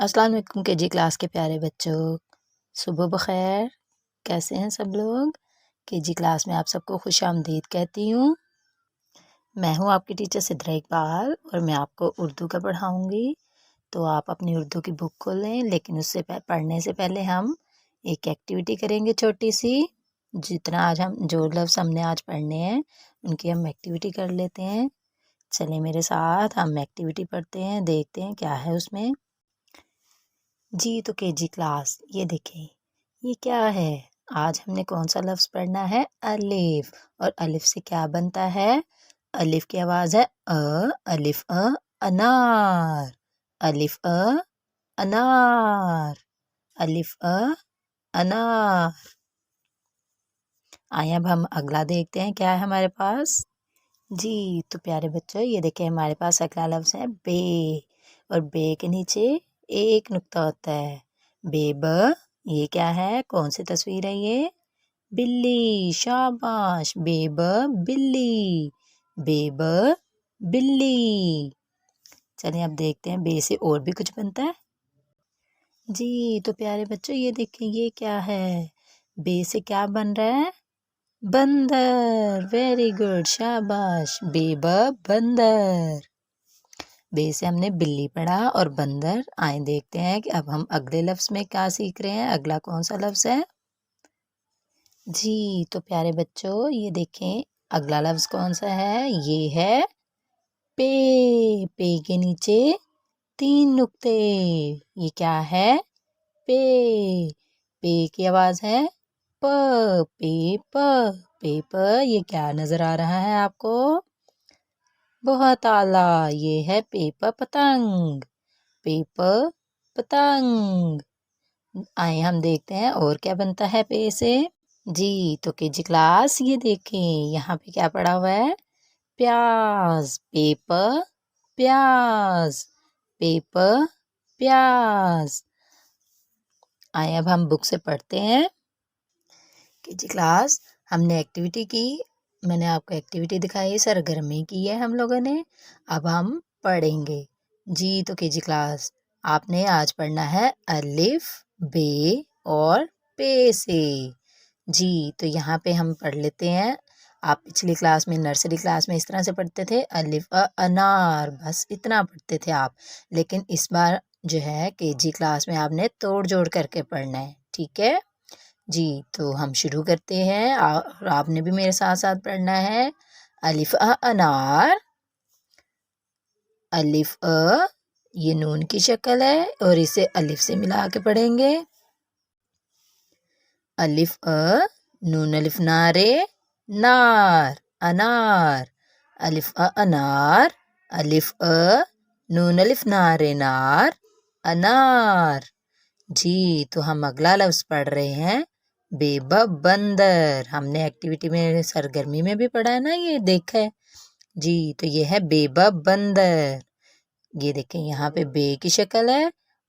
السلام علیکم کے جی کلاس کے پیارے بچوں، صبح بخیر۔ کیسے ہیں سب لوگ؟ کے جی کلاس میں آپ سب کو خوش آمدید کہتی ہوں۔ میں ہوں آپ کی ٹیچر سدرا اقبال اور میں آپ کو اردو کا پڑھاؤں گی، تو آپ اپنی اردو کی بک کھولیں، لیکن اس سے پڑھنے سے پہلے ہم ایک ایکٹیویٹی کریں گے چھوٹی سی۔ جو لفظ ہم نے آج پڑھنے ہیں ان کی ہم ایکٹیویٹی کر لیتے ہیں۔ چلیں میرے ساتھ ہم ایکٹیویٹی پڑھتے ہیں، دیکھتے ہیں کیا ہے اس میں۔ جی تو کے جی کلاس یہ دیکھیں، یہ کیا ہے؟ آج ہم نے کون سا لفظ پڑھنا ہے؟ الف۔ اور الف سے کیا بنتا ہے؟ الف کی آواز ہے الف انار، الف انار، الف انار۔ آئیں اب ہم اگلا دیکھتے ہیں کیا ہے ہمارے پاس۔ جی تو پیارے بچوں یہ دیکھیں ہمارے پاس اگلا لفظ ہے بے، اور بے کے نیچے ایک نقطہ ہوتا ہے۔ بے ب، یہ کیا ہے؟ کون سی تصویر ہے یہ؟ بلی، شاباش، بے ب بلی، بے ب بلی۔ چلیں اب دیکھتے ہیں بے سے اور بھی کچھ بنتا ہے۔ جی تو پیارے بچوں یہ دیکھیں یہ کیا ہے؟ بے سے کیا بن رہا ہے؟ بندر، ویری گڈ، شاباش، بے ب بندر۔ بے سے ہم نے بلی پڑھا اور بندر۔ آئیں دیکھتے ہیں کہ اب ہم اگلے لفظ میں کیا سیکھ رہے ہیں۔ اگلا کون سا لفظ ہے؟ جی تو پیارے بچوں یہ دیکھیں اگلا لفظ کون سا ہے؟ یہ ہے پے۔ پے کے نیچے تین نقطے، یہ کیا ہے؟ پے۔ پے کی آواز ہے پ، پے پ، پے پ۔ یہ کیا نظر آ رہا ہے آپ کو؟ بہت اعلیٰ، یہ ہے پے پ پتنگ، پے پ پتنگ۔ آئیں ہم دیکھتے ہیں اور کیا بنتا ہے پے سے۔ جی تو کے جی کلاس یہ دیکھیں یہاں پہ کیا پڑا ہوا ہے؟ پیاز، پے پ پیاز، پے پ پیاز۔ آئیں اب ہم بک سے پڑھتے ہیں۔ کے جی کلاس ہم نے ایکٹیویٹی کی، میں نے آپ کو ایکٹیویٹی دکھائی، سرگرمی کی ہے ہم لوگوں نے۔ اب ہم پڑھیں گے۔ جی تو کے جی کلاس آپ نے آج پڑھنا ہے الف، بے اور پے سے۔ جی تو یہاں پہ ہم پڑھ لیتے ہیں۔ آپ پچھلی کلاس میں نرسری کلاس میں اس طرح سے پڑھتے تھے الف انار، بس اتنا پڑھتے تھے آپ، لیکن اس بار جو ہے کے جی کلاس میں آپ نے توڑ جوڑ کر کے پڑھنا ہے، ٹھیک ہے؟ جی تو ہم شروع کرتے ہیں اور آپ نے بھی میرے ساتھ ساتھ پڑھنا ہے۔ الف انار، الف یہ نون کی شکل ہے اور اسے الف سے ملا کے پڑھیں گے۔ الف نون الف نارے نار، انار، الف انار، الف نون الف نارے نار، انار۔ جی تو ہم اگلا لفظ پڑھ رہے ہیں بے ب بندر۔ ہم نے ایکٹیویٹی میں سرگرمی میں بھی پڑھا ہے نا، یہ دیکھا ہے۔ جی تو یہ ہے بے ب بندر۔ یہ دیکھیں یہاں پہ بے کی شکل ہے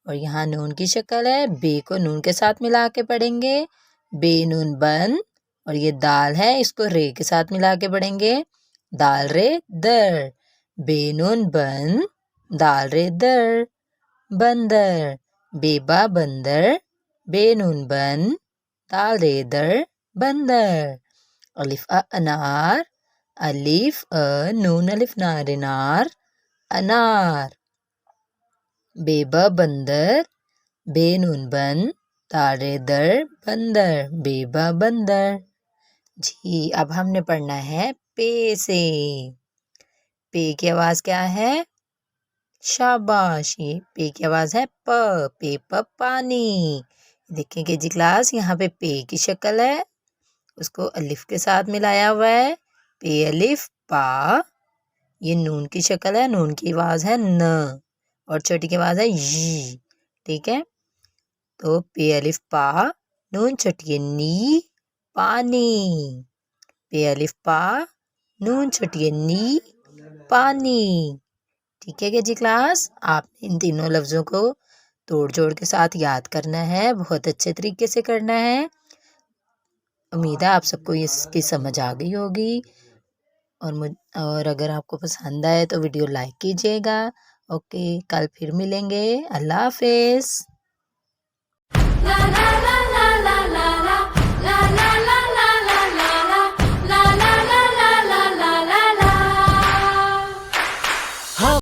اور یہاں نون کی شکل ہے۔ بے کو نون کے ساتھ ملا کے پڑھیں گے، بے نون بن، اور یہ دال ہے اس کو رے کے ساتھ ملا کے پڑھیں گے، دال رے در، بے نون بن، دال رے در، بندر، بے با بندر، بے نون بن، دال رے در، بندر۔ الف انار، الف نون الف نار نار، انار، بے ب بندر، بے نون بن، دال رے در، بندر، بے ب بندر۔ جی اب ہم نے پڑھنا ہے پے سے۔ پے کی آواز کیا ہے؟ شاباش، یہ پے کی آواز ہے پ، پے پ پانی۔ دیکھیں کہ جی کلاس یہاں پہ پے کی شکل ہے، اس کو الف کے ساتھ ملایا ہوا ہے، پے الف پا۔ یہ نون کی شکل ہے، نون کی آواز ہے ن اور چھوٹی کی آواز ہے ی، ٹھیک ہے؟ تو پے الف پا، نون چھوٹی نی، پانی، پے الف پا، نون چھوٹی نی، پانی۔ ٹھیک ہے کہ جی کلاس آپ نے ان تینوں لفظوں کو توڑ جوڑ کے ساتھ یاد کرنا ہے، بہت اچھے طریقے سے کرنا ہے۔ امید ہے آپ سب کو اس کی سمجھ آ گئی ہوگی، اور اگر آپ کو پسند آئے تو ویڈیو لائک کیجیے گا اوکے، کل پھر ملیں گے، اللہ حافظ۔ La la la